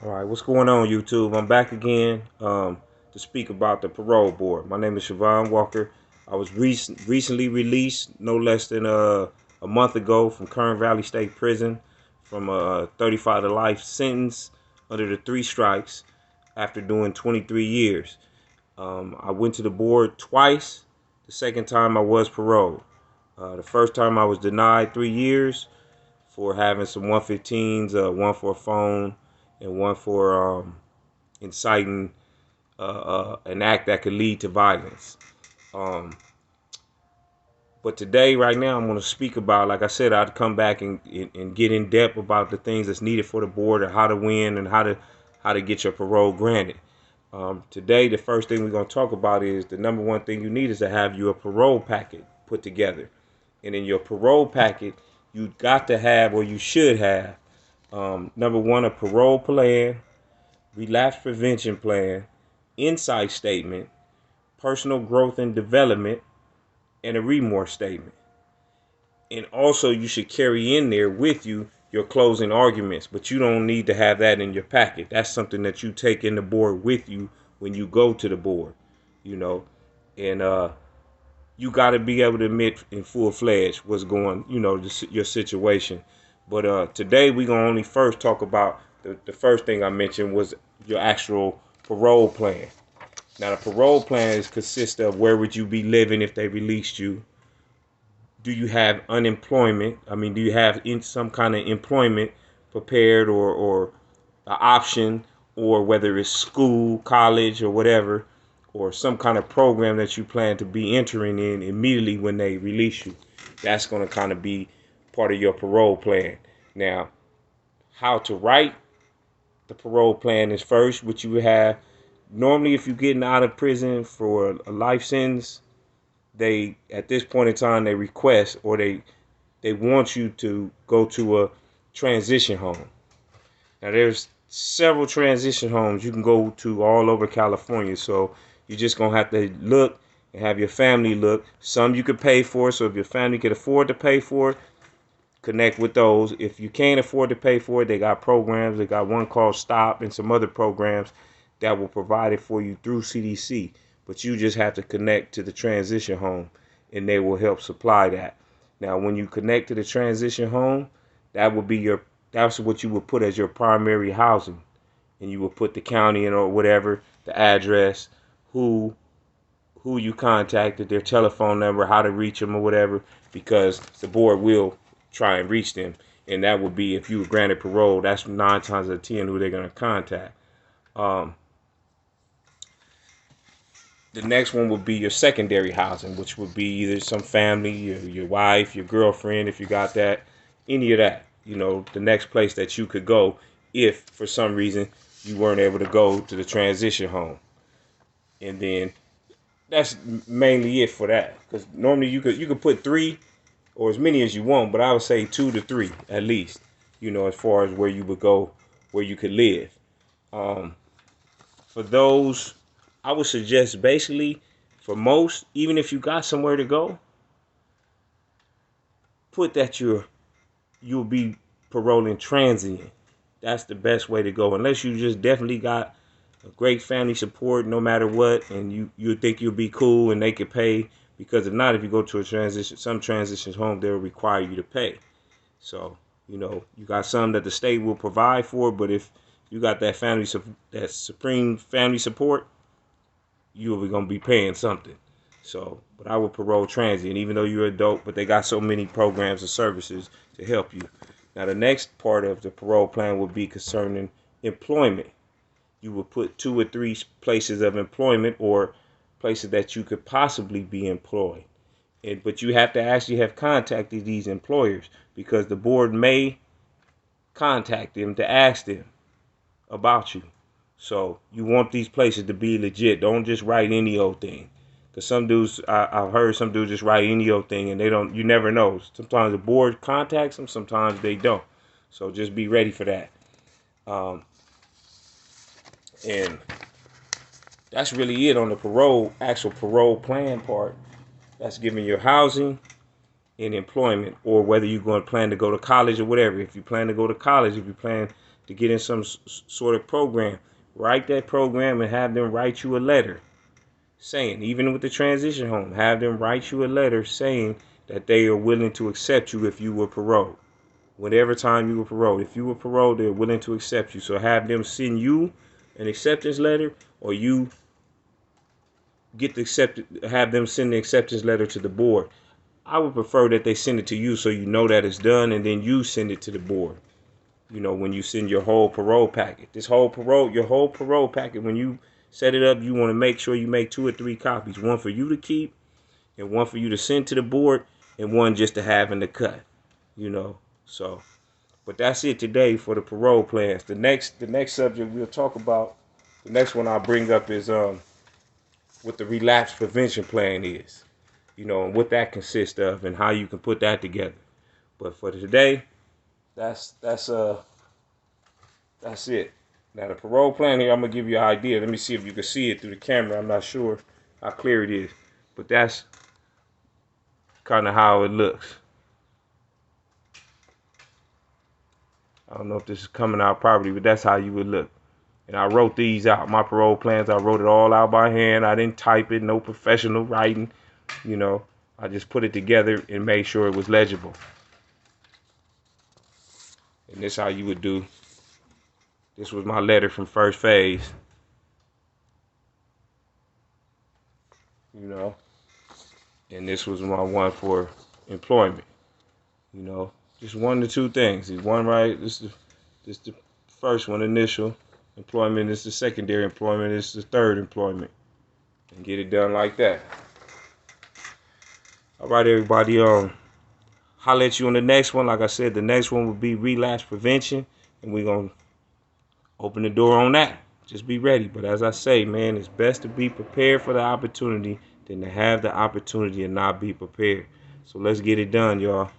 All right, what's going on, YouTube? I'm back again to speak about the parole board. My name is Siobhan Walker. I was recently released, no less than a month ago, from Kern Valley State Prison from a 35 to life sentence under the 3 strikes after doing 23 years. I went to the board twice. The second time I was paroled. The first time I was denied 3 years for having some 115s, one for a phone and one for inciting an act that could lead to violence. Um, but today, right now, I'm going to speak about, like I said, I'd come back and get in depth about the things that's needed for the board, and how to win, and how to get your parole granted. Today, the first thing we're going to talk about is the number one thing you need is to have your parole packet put together. And in your parole packet, you got to have, or you should have, number one, a parole plan, relapse prevention plan, insight statement, personal growth and development, and a remorse statement. And also, you should carry in there with you your closing arguments, but you don't need to have that in your packet. That's something that you take in the board with you when you go to the board, you know. And you got to be able to admit in full fledged what's going, your situation. But today we're gonna only first talk about the first thing I mentioned was your actual parole plan. Now the parole plan consists of where would you be living if they released you? Do you have unemployment? I mean, do you have some kind of employment prepared, or an option, or whether it's school, college, or whatever, or some kind of program that you plan to be entering in immediately when they release you? That's going to kind of be part of your parole plan. Now, how to write the parole plan is first, what you would have. Normally, if you're getting out of prison for a life sentence, they, at this point in time, they request, or they want you to go to a transition home. Now, there's several transition homes you can go to all over California. So you're just going to have to look and have your family look. Some you could pay for. So if your family could afford to pay for it, connect with those. If you can't afford to pay for it, they got programs. They got one called Stop and some other programs that will provide it for you through CDC. But you just have to connect to the transition home, and they will help supply that. Now, when you connect to the transition home, that will be that's what you would put as your primary housing. And you will put the county in, or whatever, the address, who you contacted, their telephone number, how to reach them, or whatever, because the board will try and reach them. And that would be, if you were granted parole, that's 9 times out of 10 who they're going to contact. The next one would be your secondary housing, which would be either some family, your wife, your girlfriend, if you got that, any of that. The next place that you could go if, for some reason, you weren't able to go to the transition home. And then that's mainly it for that. Because normally you could put 3 or as many as you want, but I would say 2 to 3 at least, as far as where you would go, where you could live. For those, I would suggest, basically, for most, even if you got somewhere to go, put that you'll be paroling transient. That's the best way to go, unless you just definitely got a great family support no matter what, and you think you'll be cool and they could pay. Because if not, if you go to some transitions home, they'll require you to pay. So, you got some that the state will provide for, but if you got that supreme family support, you're going to be paying something. So, but I would parole transient, even though you're adult, but they got so many programs and services to help you. Now, the next part of the parole plan would be concerning employment. You would put 2 or 3 places of employment, or places that you could possibly be employed. But you have to actually have contacted these employers, because the board may contact them to ask them about you. So you want these places to be legit. Don't just write any old thing. Because some dudes, I've heard some dudes just write any old thing, and you never know. Sometimes the board contacts them, sometimes they don't. So just be ready for that. And that's really it on the actual parole plan part. That's giving your housing and employment, or whether you're going to plan to go to college or whatever. If you plan to go to college, if you plan to get in some sort of program. Write that program and have them write you a letter saying, even with the transition home, have them write you a letter saying that they are willing to accept you if you were paroled. Whatever time you were paroled. If you were paroled, they're willing to accept you. So have them send you an acceptance letter, or you get the have them send the acceptance letter to the board. I would prefer that they send it to you so you know that it's done, and then you send it to the board. You know, when you send your whole parole packet. Your whole parole packet, when you set it up, you want to make sure you make 2 or 3 copies. One for you to keep, and one for you to send to the board, and one just to have in the cut. You know, so. But that's it today for the parole plans. The next subject we'll talk about, the next one I'll bring up is what the relapse prevention plan is. You know, and what that consists of and how you can put that together. But for today, that's it. Now the parole plan here, I'm gonna give you an idea. Let me see if you can see it through the camera. I'm not sure how clear it is, but that's kind of how it looks. I don't know if this is coming out properly, but that's how you would look. And I wrote these out, my parole plans. I wrote it all out by hand. I didn't type it, no professional writing. You know, I just put it together and made sure it was legible. And this is how you would do. This was my letter from first phase. You know, and this was my one for employment. You know, just 1 to 2 things. One right. This is the first one, initial employment. This is the secondary employment. This is the third employment. And get it done like that. All right, everybody. Holler at you on the next one. Like I said, the next one will be relapse prevention, and we're gonna open the door on that. Just be ready. But as I say, man, it's best to be prepared for the opportunity than to have the opportunity and not be prepared. So let's get it done, y'all.